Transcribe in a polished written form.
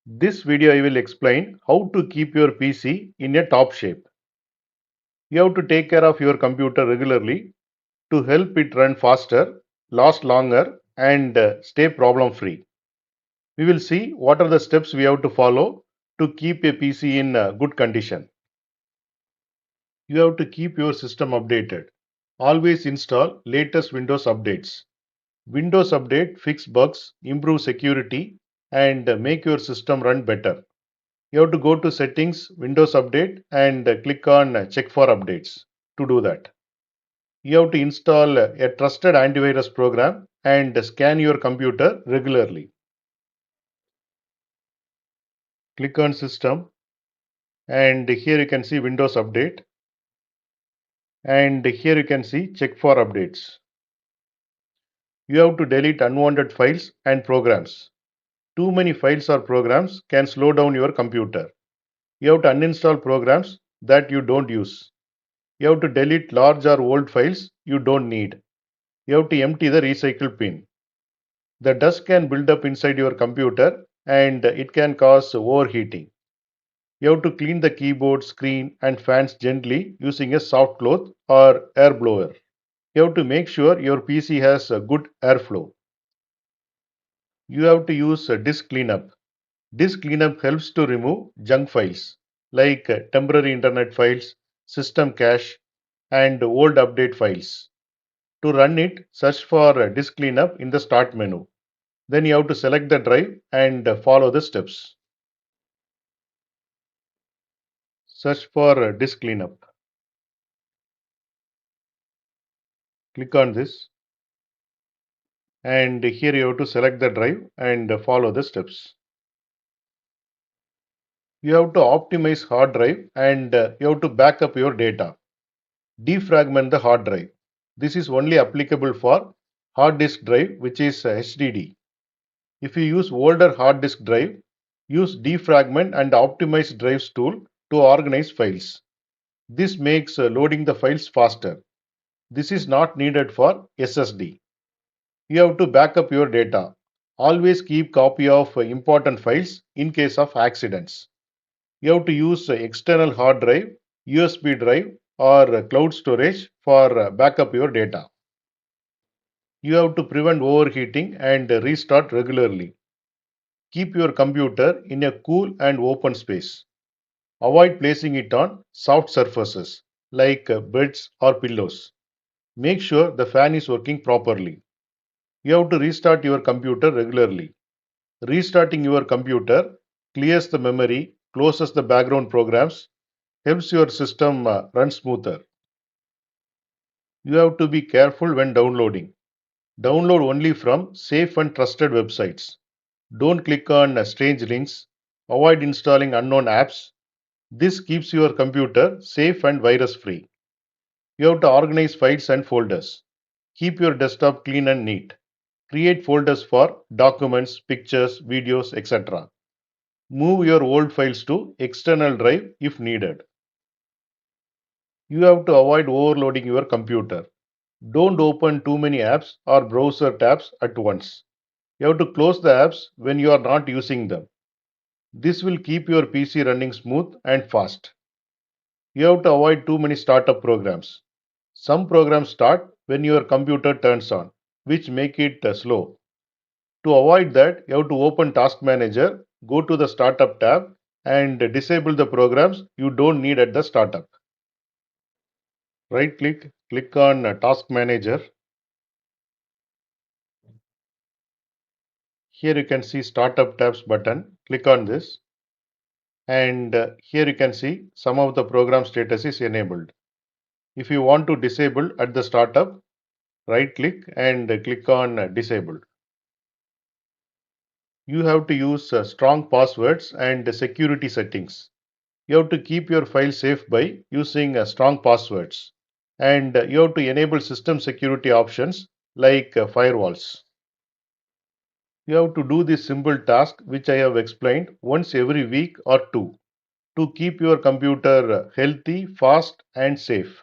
This video I will explain how to keep your PC in a top shape. You have to take care of your computer regularly to help it run faster, last longer and stay problem free. We will see what are the steps we have to follow to keep a PC in good condition. You have to keep your system updated. Always install latest Windows updates. Windows Update fix bugs, improve security and make your system run better. You have to go to settings, Windows Update and click on check for updates to do that. You have to install a trusted antivirus program and scan your computer regularly. Click on system and here you can see Windows Update and here you can see check for updates. You have to delete unwanted files and programs. Too many files or programs can slow down your computer. You have to uninstall programs that you don't use. You have to delete large or old files you don't need. You have to empty the recycle bin. The dust can build up inside your computer and it can cause overheating. You have to clean the keyboard, screen and fans gently using a soft cloth or air blower. You have to make sure your PC has a good airflow. You have to use a disk cleanup. Disk cleanup helps to remove junk files like temporary internet files, system cache and old update files. To run it, search for disk cleanup in the start menu. Then you have to select the drive and follow the steps. Search for disk cleanup. Click on this and here you have to select the drive and follow the steps. You have to optimize hard drive and you have to back up your data. Defragment the hard drive. This is only applicable for hard disk drive which is HDD. If you use older hard disk drive, use defragment and optimize drives tool to organize files. This makes loading the files faster. This is not needed for SSD. You have to back up your data. Always keep copy of important files in case of accidents. You have to use external hard drive, USB drive or cloud storage for backup your data. You have to prevent overheating and restart regularly. Keep your computer in a cool and open space. Avoid placing it on soft surfaces like beds or pillows. Make sure the fan is working properly. You have to restart your computer regularly. Restarting your computer clears the memory, closes the background programs, helps your system run smoother. You have to be careful when downloading. Download only from safe and trusted websites. Don't click on strange links. Avoid installing unknown apps. This keeps your computer safe and virus free. You have to organize files and folders. Keep your desktop clean and neat. Create folders for documents, pictures, videos, etc. Move your old files to external drive if needed. You have to avoid overloading your computer. Don't open too many apps or browser tabs at once. You have to close the apps when you are not using them. This will keep your PC running smooth and fast. You have to avoid too many startup programs. Some programs start when your computer turns on, which make it slow. To avoid that, you have to open Task Manager, go to the Startup tab and disable the programs you don't need at the startup. Right click, click on Task Manager. Here you can see Startup tabs button. Click on this and here you can see some of the program status is enabled. If you want to disable at the startup, right click and click on Disable. You have to use strong passwords and security settings. You have to keep your file safe by using strong passwords. And you have to enable system security options like firewalls. You have to do this simple task which I have explained once every week or two to keep your computer healthy, fast and safe.